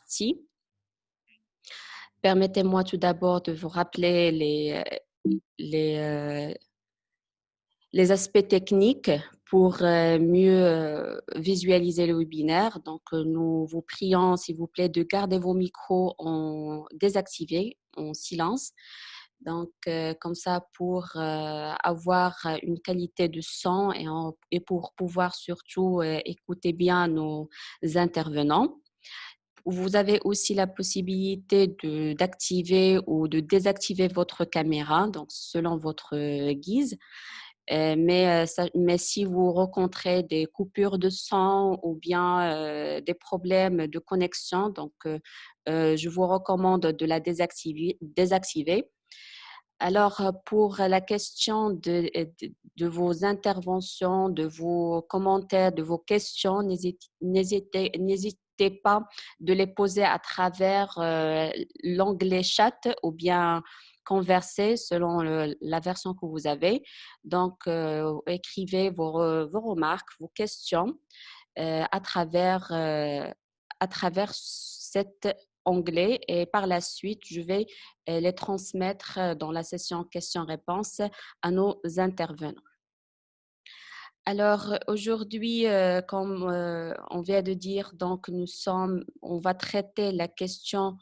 partie. Permettez-moi tout d'abord de vous rappeler les, euh, les aspects techniques pour mieux visualiser le webinaire. Donc, nous vous prions, s'il vous plaît, de garder vos micros en désactivés, en silence. Donc, comme ça, pour avoir une qualité de son et pour pouvoir surtout écouter bien nos intervenants. Vous avez aussi la possibilité d'activer ou de désactiver votre caméra, donc selon votre guise. Mais si vous rencontrez des coupures de son ou bien des problèmes de connexion, donc je vous recommande de la désactiver. Alors, pour la question de vos interventions, de vos commentaires, de vos questions, n'hésitez pas de les poser à travers l'onglet chat ou bien converser selon la version que vous avez. Donc, écrivez vos remarques, vos questions à travers cet onglet et par la suite, je vais les transmettre dans la session questions-réponses à nos intervenants. Alors aujourd'hui, comme on vient de dire, donc on va traiter la question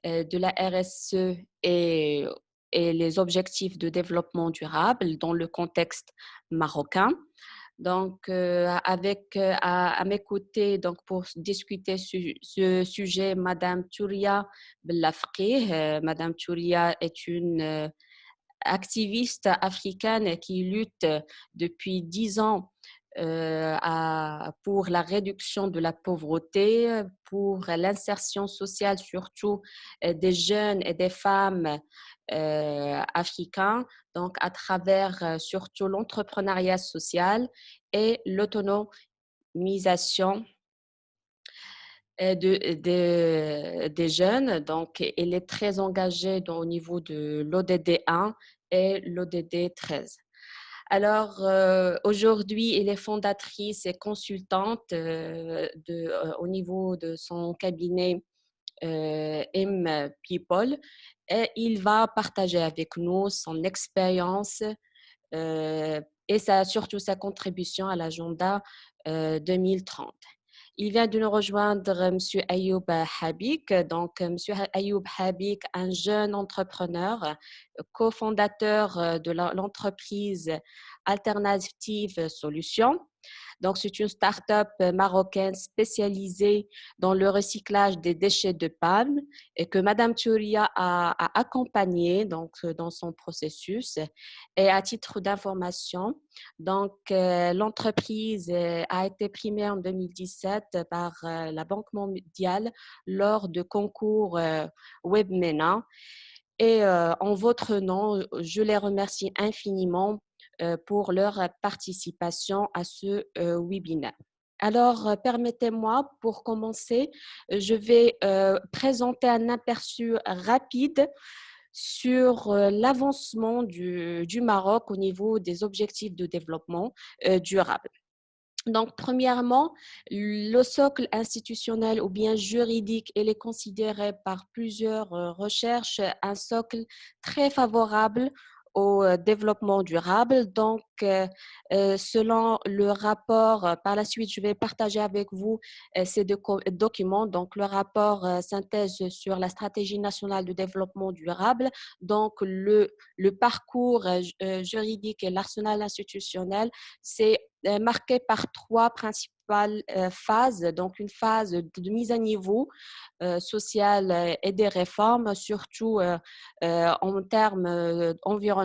de la RSE et les objectifs de développement durable dans le contexte marocain. Donc, à mes côtés, donc pour discuter ce sujet, Madame Touria Bellafqih. Madame Touria est une activiste africaine qui lutte depuis 10 ans pour la réduction de la pauvreté, pour l'insertion sociale, surtout des jeunes et des femmes africains, donc à travers surtout l'entrepreneuriat social et l'autonomisation des jeunes. Donc, elle est très engagée au niveau de l'ODD 1 et l'ODD 13. Alors, aujourd'hui, elle est fondatrice et consultante au niveau de son cabinet M People et il va partager avec nous son expérience et surtout sa contribution à l'agenda 2030. Il vient de nous rejoindre M. Ayoub Habik. Donc, M. Ayoub Habik, un jeune entrepreneur, cofondateur de l'entreprise Alternative Solutions. Donc, c'est une start-up marocaine spécialisée dans le recyclage des déchets de palme et que Madame Touria a accompagné donc, dans son processus. Et à titre d'information, donc, l'entreprise a été primée en 2017 par la Banque mondiale lors de concours WebMENA. Et en votre nom, je les remercie infiniment pour leur participation à ce webinaire. Alors, permettez-moi, pour commencer, je vais présenter un aperçu rapide sur l'avancement du Maroc au niveau des objectifs de développement durable. Donc, premièrement, le socle institutionnel ou bien juridique, il est considéré par plusieurs recherches un socle très favorable au développement durable. Donc, selon le rapport, par la suite, je vais partager avec vous ces deux documents. Donc, le rapport synthèse sur la stratégie nationale de développement durable, donc le parcours juridique et l'arsenal institutionnel, c'est marqué par trois principales phases. Donc, une phase de mise à niveau sociale et des réformes, surtout en termes environnementaux.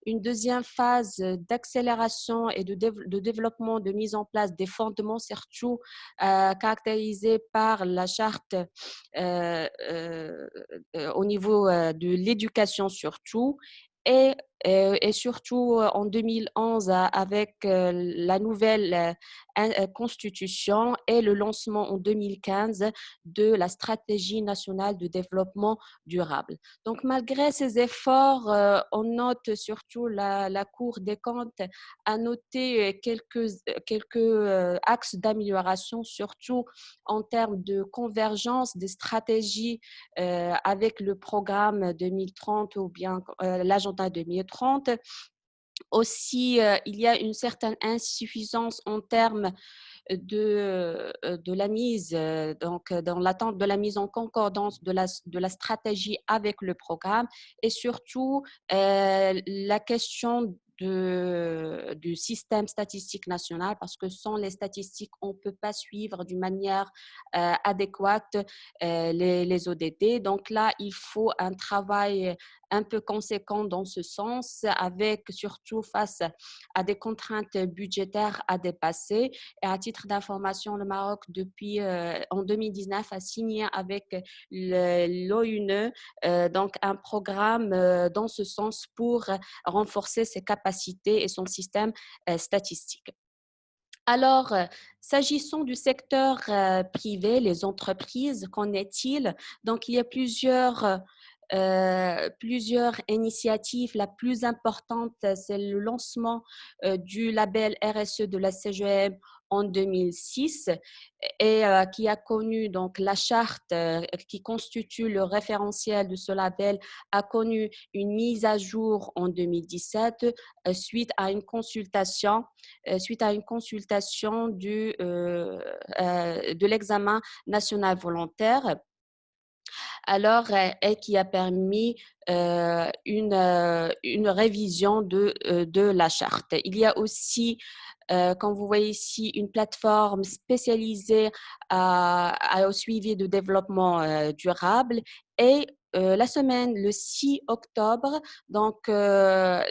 Une deuxième phase d'accélération et de développement, de mise en place des fondements, surtout caractérisée par la charte au niveau de l'éducation surtout. Et et surtout en 2011 avec la nouvelle constitution et le lancement en 2015 de la stratégie nationale de développement durable. Donc, malgré ces efforts, on note surtout la Cour des comptes a noté quelques axes d'amélioration, surtout en termes de convergence des stratégies avec le programme 2030 ou bien l'agenda 2030. Aussi, il y a une certaine insuffisance en termes de la mise, donc dans l'attente de la mise en concordance de la stratégie avec le programme et surtout la question du système statistique national parce que sans les statistiques, on ne peut pas suivre d'une manière adéquate les ODD. Donc là, il faut un travail un peu conséquent dans ce sens, avec surtout face à des contraintes budgétaires à dépasser. Et à titre d'information, le Maroc, depuis en 2019, a signé avec l'ONU donc un programme dans ce sens pour renforcer ses capacités et son système statistique. Alors, s'agissant du secteur privé, les entreprises, qu'en est-il? Donc, il y a plusieurs initiatives. La plus importante, c'est le lancement du label RSE de la CGM en 2006 et qui a connu donc la charte qui constitue le référentiel de ce label a connu une mise à jour en 2017 suite à une consultation de l'examen national volontaire alors et qui a permis une révision de la charte. Il y a aussi, comme vous voyez ici, une plateforme spécialisée au suivi de développement durable et la semaine, le 6 octobre, donc le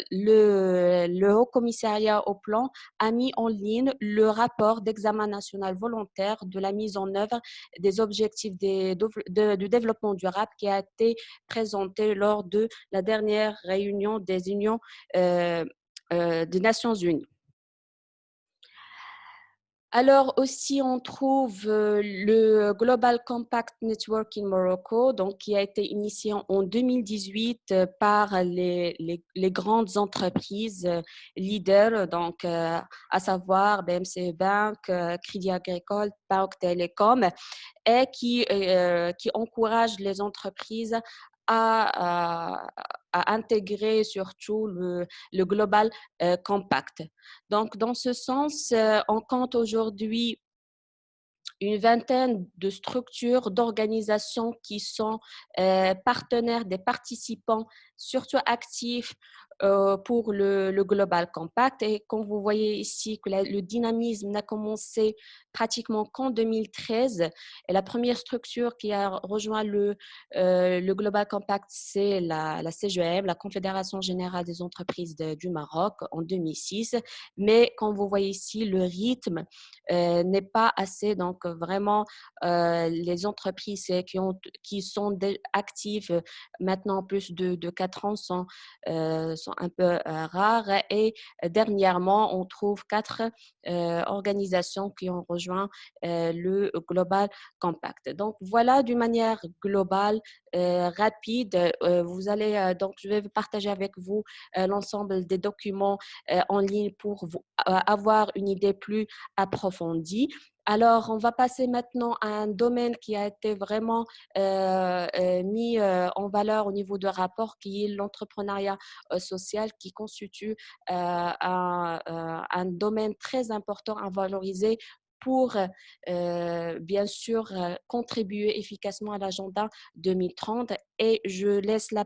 Haut Commissariat au plan a mis en ligne le rapport d'examen national volontaire de la mise en œuvre des objectifs du développement durable qui a été présenté lors de la dernière réunion des Unions des Nations Unies. Alors aussi, on trouve le Global Compact Network in Morocco, donc qui a été initié en 2018 par les grandes entreprises leaders, donc à savoir BMC Bank, Crédit Agricole, Banque Télécom, et qui encourage les entreprises à, à intégrer surtout le Global Compact. Donc, dans ce sens, on compte aujourd'hui une vingtaine de structures, d'organisations qui sont partenaires des participants, surtout actifs pour le Global Compact. Et comme vous voyez ici, que le dynamisme n'a commencé pratiquement qu'en 2013. Et la première structure qui a rejoint le Global Compact, c'est la CGM, la Confédération Générale des Entreprises du Maroc, en 2006. Mais comme vous voyez ici, le rythme n'est pas assez. Donc, vraiment, les entreprises qui sont actives maintenant plus de 4 ans sont un peu rares. Et dernièrement, on trouve 4 organisations qui ont rejoint le Global Compact. Donc, voilà d'une manière globale, rapide. Vous allez, donc, je vais partager avec vous l'ensemble des documents en ligne pour avoir une idée plus approfondie. Alors, on va passer maintenant à un domaine qui a été vraiment mis en valeur au niveau de rapport, qui est l'entrepreneuriat social, qui constitue un domaine très important à valoriser pour, bien sûr, contribuer efficacement à l'agenda 2030. Et je laisse la